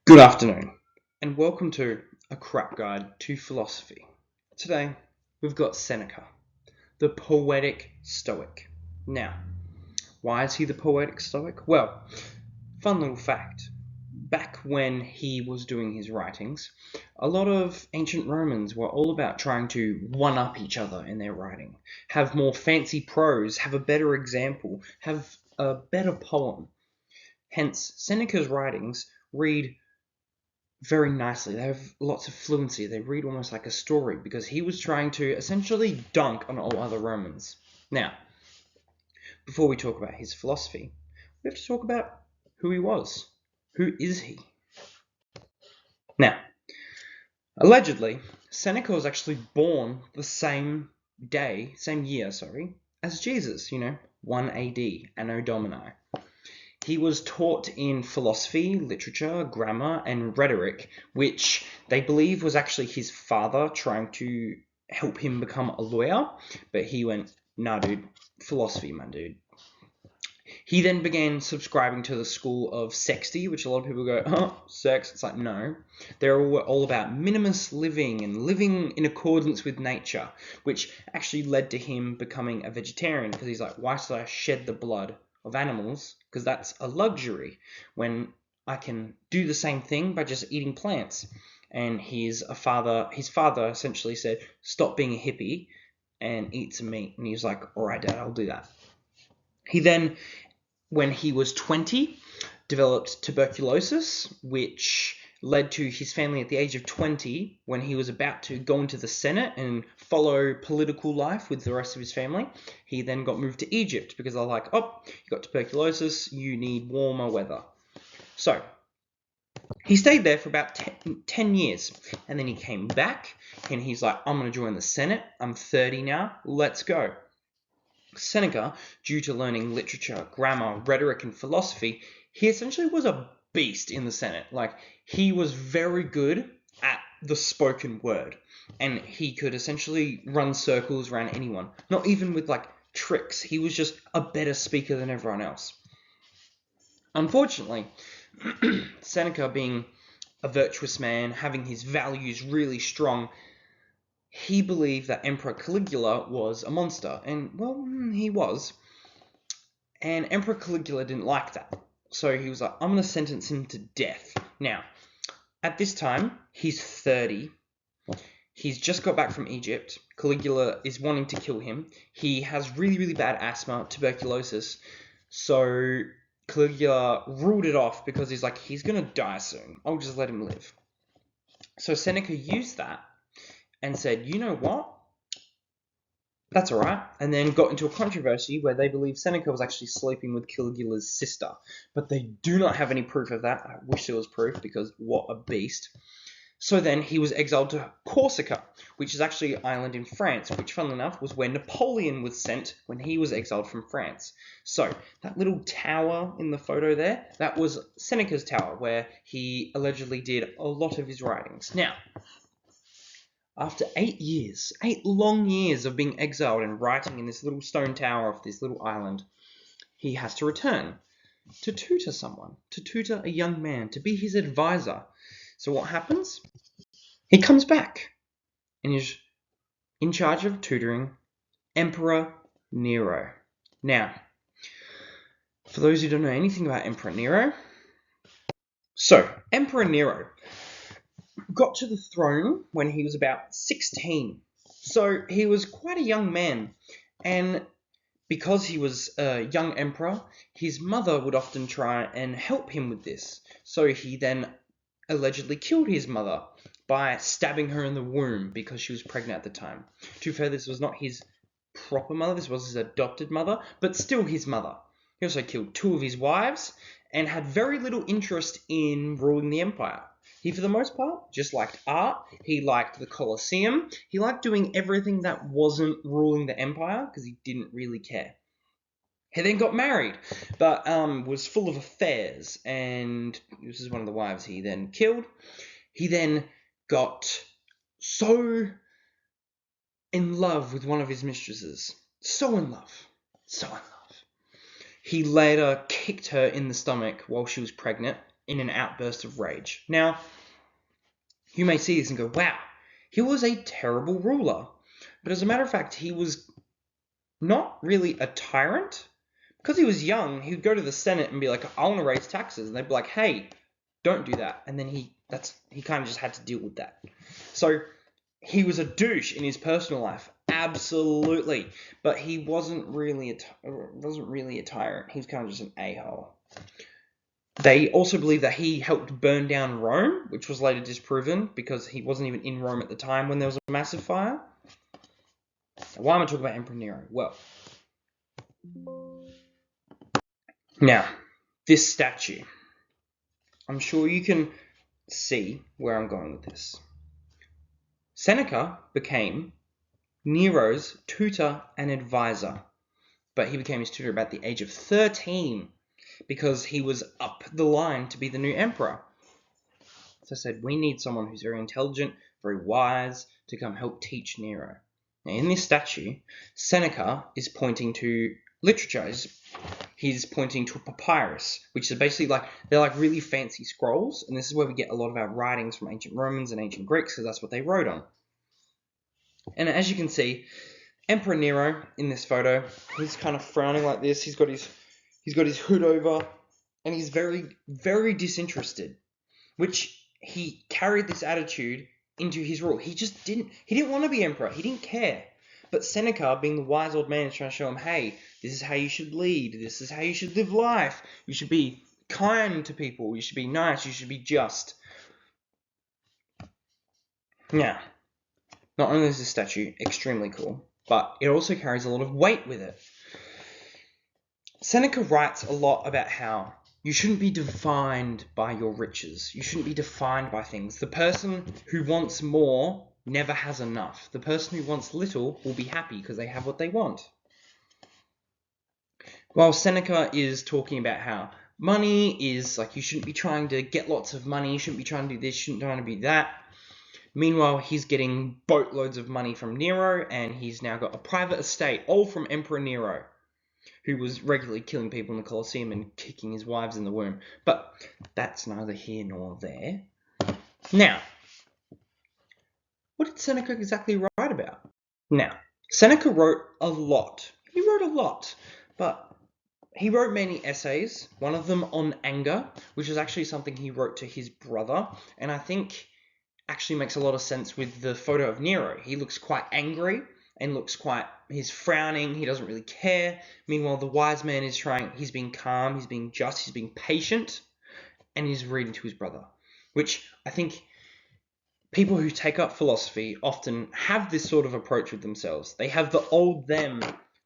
Good afternoon, and welcome to A Crap Guide to Philosophy. Today, we've got Seneca, the poetic Stoic. Now, why is he the poetic Stoic? Well, fun little fact. Back when he was doing his writings, a lot of ancient Romans were all about trying to one-up each other in their writing, have more fancy prose, have a better example, have a better poem. Hence, Seneca's writings read very nicely. They have lots of fluency. They read almost like a story because he was trying to essentially dunk on all other Romans. Now, before we talk about his philosophy, we have to talk about who he was. Who is he? Now, allegedly, Seneca was actually born the same year, as Jesus, 1 AD, Anno Domini. He was taught in philosophy, literature, grammar, and rhetoric, which they believe was actually his father trying to help him become a lawyer. But he went, nah, dude, philosophy, man, dude. He then began subscribing to the school of sexty, which a lot of people go, oh, sex. It's like, no. They're all about minimalist living and living in accordance with nature, which actually led to him becoming a vegetarian because he's like, why should I shed the blood of animals? Because that's a luxury when I can do the same thing by just eating plants. And his father essentially said, stop being a hippie and eat some meat. And he was like, all right, Dad, I'll do that. He then, when he was 20, developed tuberculosis, which led to his family at the age of 20, when he was about to go into the Senate and follow political life with the rest of his family. He then got moved to Egypt because they're like, oh, you got tuberculosis, you need warmer weather. So he stayed there for about 10 years, and then he came back, and he's like, I'm going to join the Senate. I'm 30 now. Let's go. Seneca, due to learning literature, grammar, rhetoric, and philosophy, he essentially was a beast in the Senate. Like, he was very good at the spoken word, and he could essentially run circles around anyone, not even with, tricks. He was just a better speaker than everyone else. Unfortunately, Seneca, being a virtuous man, having his values really strong, he believed that Emperor Caligula was a monster, and, well, he was. And Emperor Caligula didn't like that. So he was like, I'm going to sentence him to death. Now, at this time, he's 30. He's just got back from Egypt. Caligula is wanting to kill him. He has really, really bad asthma, tuberculosis. So Caligula ruled it off because he's like, he's going to die soon. I'll just let him live. So Seneca used that and said, you know what? That's all right. And then got into a controversy where they believe Seneca was actually sleeping with Caligula's sister. But they do not have any proof of that. I wish there was proof because what a beast. So then he was exiled to Corsica, which is actually an island in France, which, funnily enough, was where Napoleon was sent when he was exiled from France. So that little tower in the photo there, that was Seneca's tower, where he allegedly did a lot of his writings. Now, after 8 long years of being exiled and writing in this little stone tower of this little island, he has to return to tutor someone, to tutor a young man, to be his advisor. So what happens? He comes back and is in charge of tutoring Emperor Nero. Now, for those who don't know anything about Emperor Nero, so Emperor Nero got to the throne when he was about 16. So he was quite a young man. And because he was a young emperor, his mother would often try and help him with this. So he then allegedly killed his mother by stabbing her in the womb because she was pregnant at the time. To be fair, this was not his proper mother. This was his adopted mother, but still his mother. He also killed 2 of his wives and had very little interest in ruling the empire. He, for the most part, just liked art. He liked the Colosseum. He liked doing everything that wasn't ruling the empire because he didn't really care. He then got married, but was full of affairs, and this is one of the wives he then killed. He then got so in love with one of his mistresses. So in love. He later kicked her in the stomach while she was pregnant, in an outburst of rage. Now, you may see this and go, wow, he was a terrible ruler. But as a matter of fact, he was not really a tyrant. Because he was young, he would go to the Senate and be like, I want to raise taxes. And they'd be like, hey, don't do that. And then he kind of just had to deal with that. So he was a douche in his personal life. Absolutely. But he wasn't really a tyrant. He was kind of just an a-hole. They also believe that he helped burn down Rome, which was later disproven because he wasn't even in Rome at the time when there was a massive fire. Why am I talking about Emperor Nero? Well, now, this statue. I'm sure you can see where I'm going with this. Seneca became Nero's tutor and advisor, but he became his tutor about the age of 13 because he was up the line to be the new emperor. So I said, we need someone who's very intelligent, very wise, to come help teach Nero. Now, in this statue, Seneca is pointing to literature. He's pointing to a papyrus, which is basically they're like really fancy scrolls, and this is where we get a lot of our writings from ancient Romans and ancient Greeks, because that's what they wrote on. And as you can see, Emperor Nero in this photo, he's kind of frowning like this. He's got his hood over, and he's very, very disinterested, which he carried this attitude into his rule. He didn't want to be emperor. He didn't care. But Seneca, being the wise old man, is trying to show him, hey, this is how you should lead. This is how you should live life. You should be kind to people. You should be nice. You should be just. Now, not only is this statue extremely cool, but it also carries a lot of weight with it. Seneca writes a lot about how you shouldn't be defined by your riches. You shouldn't be defined by things. The person who wants more never has enough. The person who wants little will be happy because they have what they want. While Seneca is talking about how money is you shouldn't be trying to get lots of money, you shouldn't be trying to do this, you shouldn't try to be that. Meanwhile, he's getting boatloads of money from Nero, and he's now got a private estate, all from Emperor Nero, who was regularly killing people in the Colosseum and kicking his wives in the womb. But that's neither here nor there. Now, what did Seneca exactly write about? Now, Seneca wrote a lot. He wrote a lot, but he wrote many essays, one of them on anger, which is actually something he wrote to his brother, and I think actually makes a lot of sense with the photo of Nero. He looks quite angry and he's frowning, he doesn't really care. Meanwhile, the wise man he's being calm, he's being just, he's being patient, and he's reading to his brother, which I think people who take up philosophy often have this sort of approach with themselves. They have the old them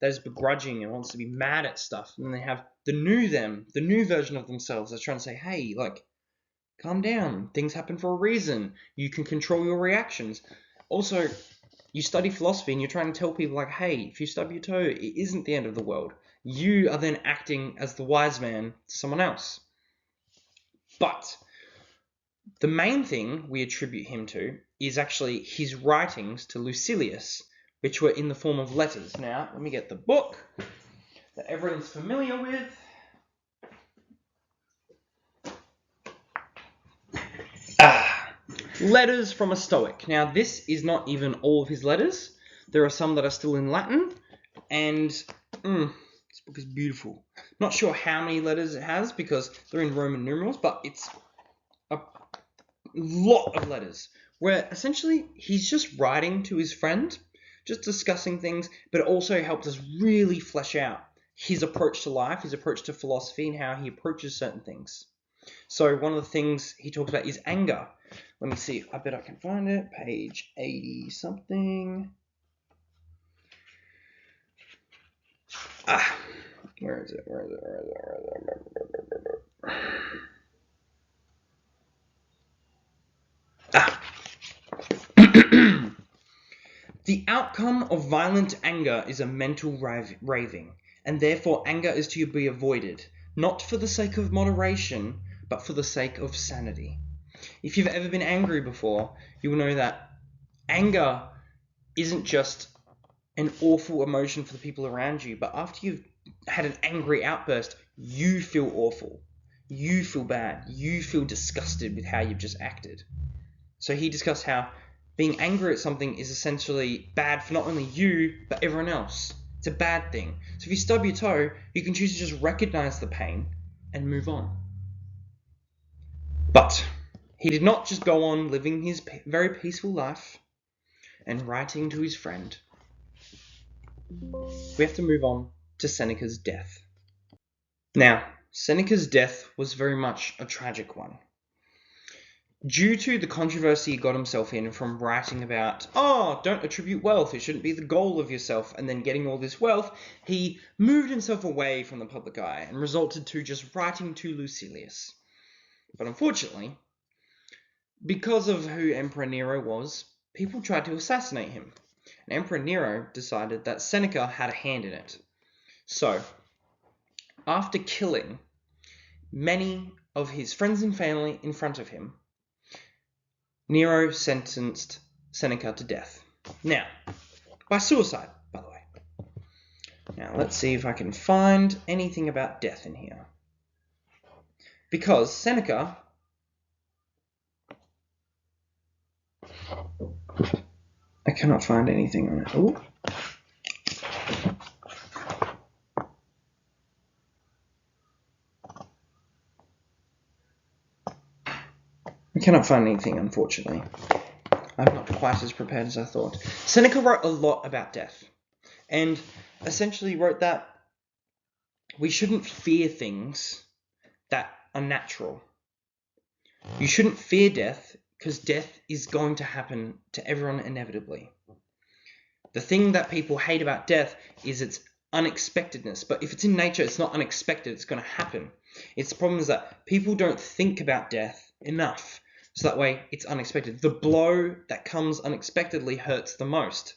that is begrudging and wants to be mad at stuff, and then they have the new them, the new version of themselves that's trying to say, hey, calm down. Things happen for a reason. You can control your reactions. Also, you study philosophy and you're trying to tell people hey, if you stub your toe, it isn't the end of the world. You are then acting as the wise man to someone else. But the main thing we attribute him to is actually his writings to Lucilius, which were in the form of letters. Now, let me get the book that everyone's familiar with. Letters from a Stoic. Now, this is not even all of his letters. There are some that are still in Latin, and this book is beautiful. Not sure how many letters it has because they're in Roman numerals, but it's a lot of letters where essentially he's just writing to his friend, just discussing things, but it also helps us really flesh out his approach to life, his approach to philosophy, and how he approaches certain things. So one of the things he talks about is anger. Let me see. I bet I can find it. Page 80 something. Where is it? The outcome of violent anger is a mental raving, and therefore anger is to be avoided, not for the sake of moderation, but for the sake of sanity. If you've ever been angry before, you will know that anger isn't just an awful emotion for the people around you, but after you've had an angry outburst, you feel awful. you feel bad. You feel disgusted with how you've just acted. So he discussed how being angry at something is essentially bad for not only you, but everyone else. It's a bad thing. So if you stub your toe, you can choose to just recognize the pain and move on. But he did not just go on living his very peaceful life and writing to his friend. We have to move on to Seneca's death. Now, Seneca's death was very much a tragic one. Due to the controversy he got himself in from writing about, don't attribute wealth, it shouldn't be the goal of yourself, and then getting all this wealth, he moved himself away from the public eye and resulted to just writing to Lucilius. But unfortunately, because of who Emperor Nero was, people tried to assassinate him. And Emperor Nero decided that Seneca had a hand in it. So, after killing many of his friends and family in front of him, Nero sentenced Seneca to death. Now, by suicide, by the way. Now, let's see if I can find anything about death in here. Because Seneca... I cannot find anything on it. Ooh. I cannot find anything, unfortunately. I'm not quite as prepared as I thought. Seneca wrote a lot about death, and essentially wrote that we shouldn't fear things that are natural. You shouldn't fear death, because death is going to happen to everyone inevitably. The thing that people hate about death is its unexpectedness, but if it's in nature, it's not unexpected, it's going to happen. Its problem is that people don't think about death enough, so that way it's unexpected. The blow that comes unexpectedly hurts the most.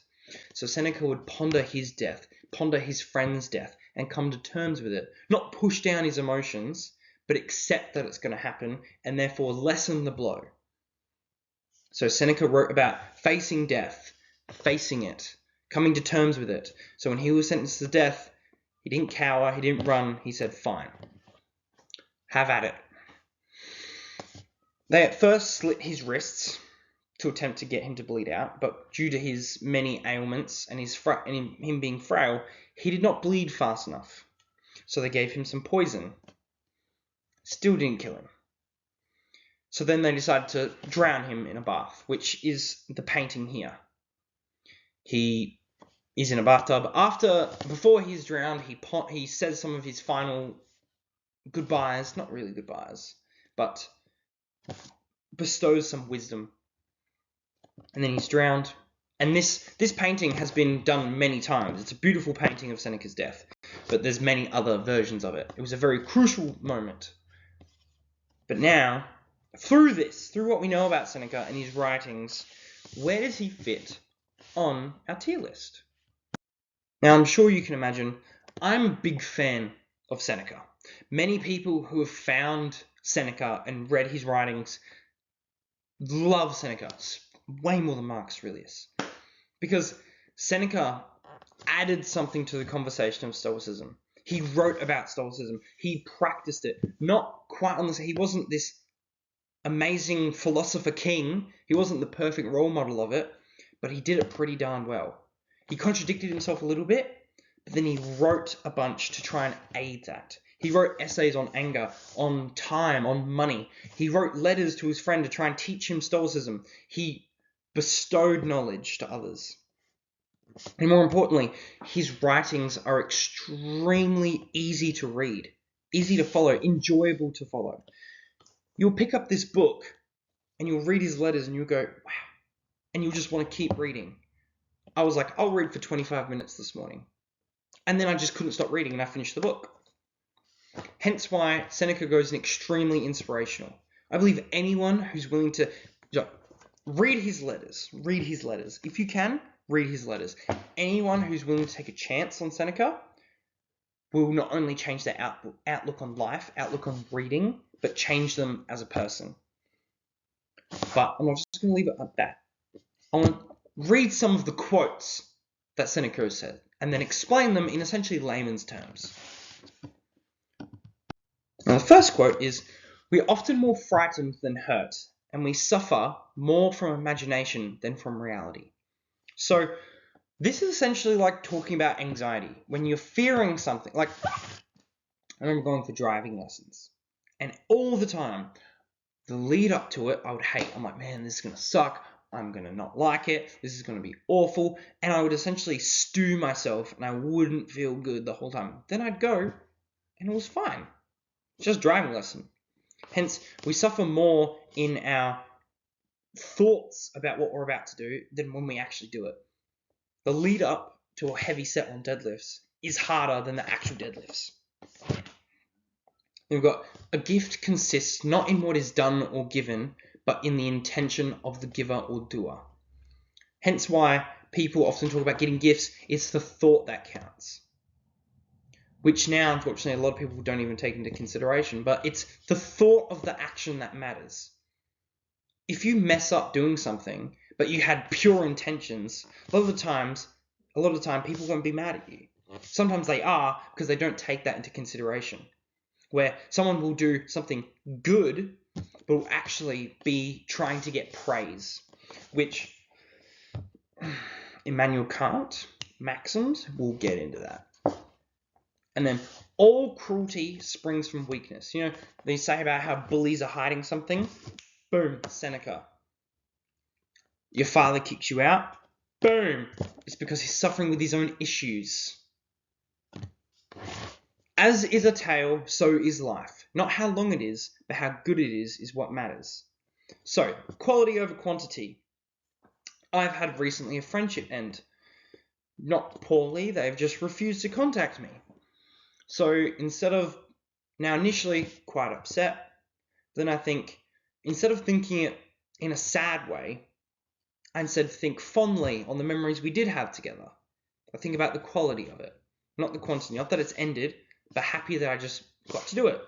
So Seneca would ponder his death, ponder his friend's death, and come to terms with it. Not push down his emotions, but accept that it's going to happen, and therefore lessen the blow. So Seneca wrote about facing death, facing it, coming to terms with it. So when he was sentenced to death, he didn't cower, he didn't run, he said, fine, have at it. They at first slit his wrists to attempt to get him to bleed out, but due to his many ailments and him being frail, he did not bleed fast enough. So they gave him some poison. Still didn't kill him. So then they decided to drown him in a bath, which is the painting here. He is in a bathtub. Before he's drowned, he says some of his final goodbyes, not really goodbyes, but bestows some wisdom. And then he's drowned. And this painting has been done many times. It's a beautiful painting of Seneca's death, but there's many other versions of it. It was a very crucial moment. But now, through what we know about Seneca and his writings, where does he fit on our tier list? Now, I'm sure you can imagine, I'm a big fan of Seneca. Many people who have found Seneca and read his writings love Seneca, way more than Marcus Aurelius. Because Seneca added something to the conversation of Stoicism. He wrote about Stoicism. He practiced it. Not quite on the same. He wasn't this amazing philosopher king. He wasn't the perfect role model of it, but he did it pretty darn well. He contradicted himself a little bit, but then he wrote a bunch to try and aid that. He wrote essays on anger, on time, on money. He wrote letters to his friend to try and teach him Stoicism. He bestowed knowledge to others. And more importantly, his writings are extremely easy to read, easy to follow, enjoyable to follow. You'll pick up this book and you'll read his letters and you'll go, wow, and you'll just want to keep reading. I was like, I'll read for 25 minutes this morning. And then I just couldn't stop reading and I finished the book. Hence why Seneca goes an extremely inspirational. I believe anyone who's willing to read his letters. If you can, read his letters. Anyone who's willing to take a chance on Seneca will not only change their outlook on life, outlook on reading, but change them as a person. But I'm not just going to leave it at that. I want to read some of the quotes that Seneca has said, and then explain them in essentially layman's terms. Now, the first quote is, "We are often more frightened than hurt, and we suffer more from imagination than from reality." So this is essentially like talking about anxiety. When you're fearing something, like I remember going for driving lessons, and all the time, the lead up to it, I would hate. I'm like, man, this is going to suck. I'm going to not like it. This is going to be awful. And I would essentially stew myself, and I wouldn't feel good the whole time. Then I'd go, and it was fine. Just driving lesson. Hence, we suffer more in our thoughts about what we're about to do than when we actually do it. The lead up to a heavy set on deadlifts is harder than the actual deadlifts. We've got, a gift consists not in what is done or given, but in the intention of the giver or doer. Hence why people often talk about getting gifts. It's the thought that counts, which now, unfortunately, a lot of people don't even take into consideration, but it's the thought of the action that matters. If you mess up doing something, but you had pure intentions, a lot of the time, people won't be mad at you. Sometimes they are, because they don't take that into consideration. Where someone will do something good, but will actually be trying to get praise, which Immanuel Kant maxims will get into that. And then, all cruelty springs from weakness. You know, they say about how bullies are hiding something. Boom, Seneca. Your father kicks you out. Boom, it's because he's suffering with his own issues. As is a tale, so is life. Not how long it is, but how good it is what matters. So, quality over quantity. I've had recently a friendship end. Not poorly, they've just refused to contact me. So, initially quite upset, then I think, instead of thinking it in a sad way, I instead think fondly on the memories we did have together. I think about the quality of it, not the quantity. Not that it's ended, but happy that I just got to do it.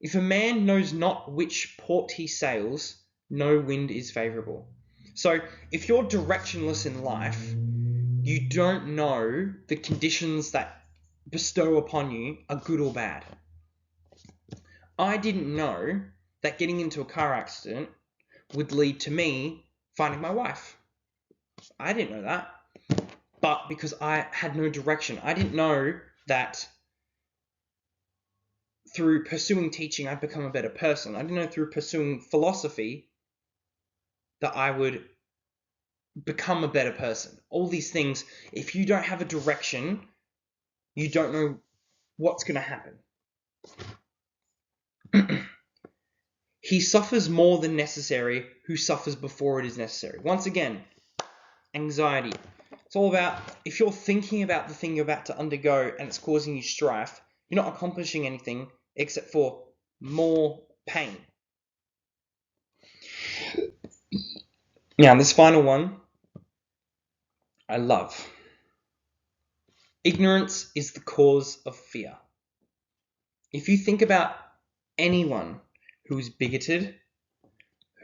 If a man knows not which port he sails, no wind is favourable. So if you're directionless in life, you don't know the conditions that bestow upon you are good or bad. I didn't know that getting into a car accident would lead to me finding my wife. I didn't know that. But because I had no direction, I didn't know that through pursuing teaching, I'd become a better person. I didn't know through pursuing philosophy that I would become a better person. All these things, if you don't have a direction, you don't know what's going to happen. He suffers more than necessary who suffers before it is necessary. Once again, anxiety. It's all about, if you're thinking about the thing you're about to undergo and it's causing you strife, you're not accomplishing anything except for more pain. Now, this final one, I love. Ignorance is the cause of fear. If you think about anyone who is bigoted,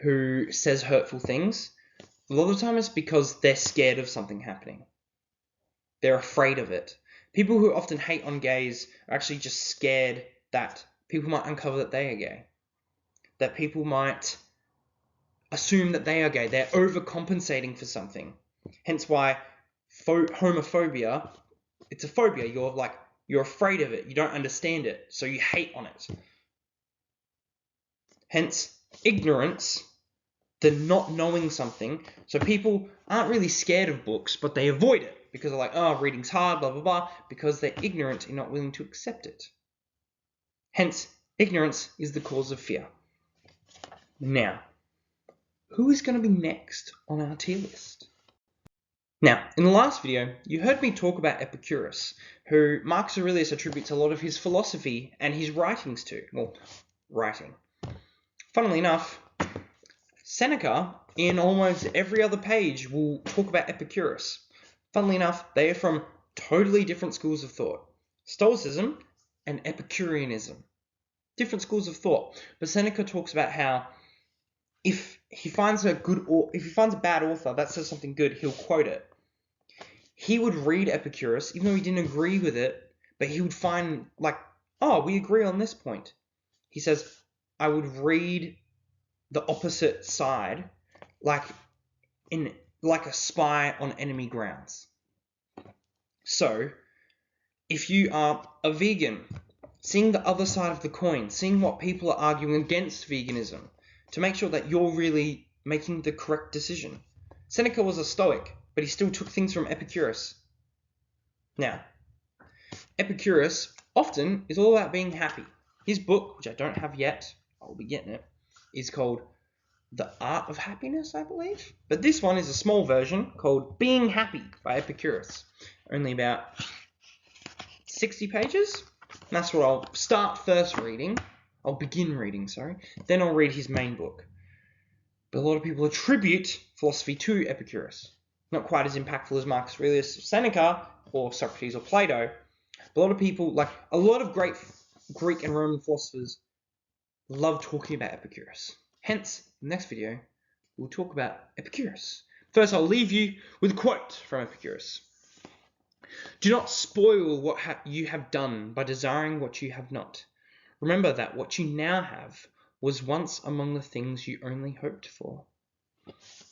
who says hurtful things, a lot of the time it's because they're scared of something happening. They're afraid of it. People who often hate on gays are actually just scared that people might uncover that they are gay. That people might assume that they are gay. They're overcompensating for something. Hence why homophobia, it's a phobia. You're afraid of it. You don't understand it. So you hate on it. Hence, ignorance, the not knowing something. So people aren't really scared of books, but they avoid it because they're like, oh, reading's hard, blah, blah, blah, because they're ignorant and not willing to accept it. Hence, ignorance is the cause of fear. Now, who is going to be next on our tier list? Now, in the last video, you heard me talk about Epicurus, who Marcus Aurelius attributes a lot of his philosophy and his writings to. Well, writing. Funnily enough, Seneca, in almost every other page, will talk about Epicurus. Funnily enough, they are from totally different schools of thought. Stoicism and Epicureanism. Different schools of thought. But Seneca talks about how if he finds a bad author that says something good, he'll quote it. He would read Epicurus, even though he didn't agree with it, but he would find oh, we agree on this point. He says, I would read the opposite side like a spy on enemy grounds. So, if you are a vegan, seeing the other side of the coin, seeing what people are arguing against veganism, to make sure that you're really making the correct decision. Seneca was a Stoic, but he still took things from Epicurus. Now, Epicurus often is all about being happy. His book, which I don't have yet, I'll be getting it, is called The Art of Happiness, I believe. But this one is a small version called Being Happy by Epicurus. Only about 60 pages. And that's what I'll start first reading. I'll begin reading, sorry. Then I'll read his main book. But a lot of people attribute philosophy to Epicurus. Not quite as impactful as Marcus Aurelius or Seneca or Socrates or Plato. But a lot of people, like a lot of great Greek and Roman philosophers, love talking about Epicurus. Hence, in the next video, we'll talk about Epicurus. First, I'll leave you with a quote from Epicurus. Do not spoil what you have done by desiring what you have not. Remember that what you now have was once among the things you only hoped for.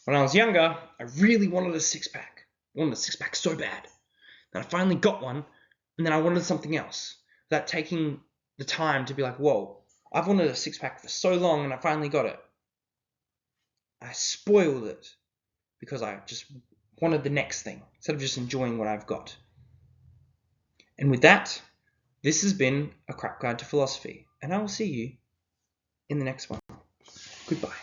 When I was younger, I really wanted a six-pack. I wanted a six-pack so bad. And I finally got one, and then I wanted something else. Without taking the time to be like, whoa, I've wanted a six-pack for so long, and I finally got it. I spoiled it because I just wanted the next thing, instead of just enjoying what I've got. And with that, this has been a crap guide to philosophy, and I will see you in the next one. Goodbye.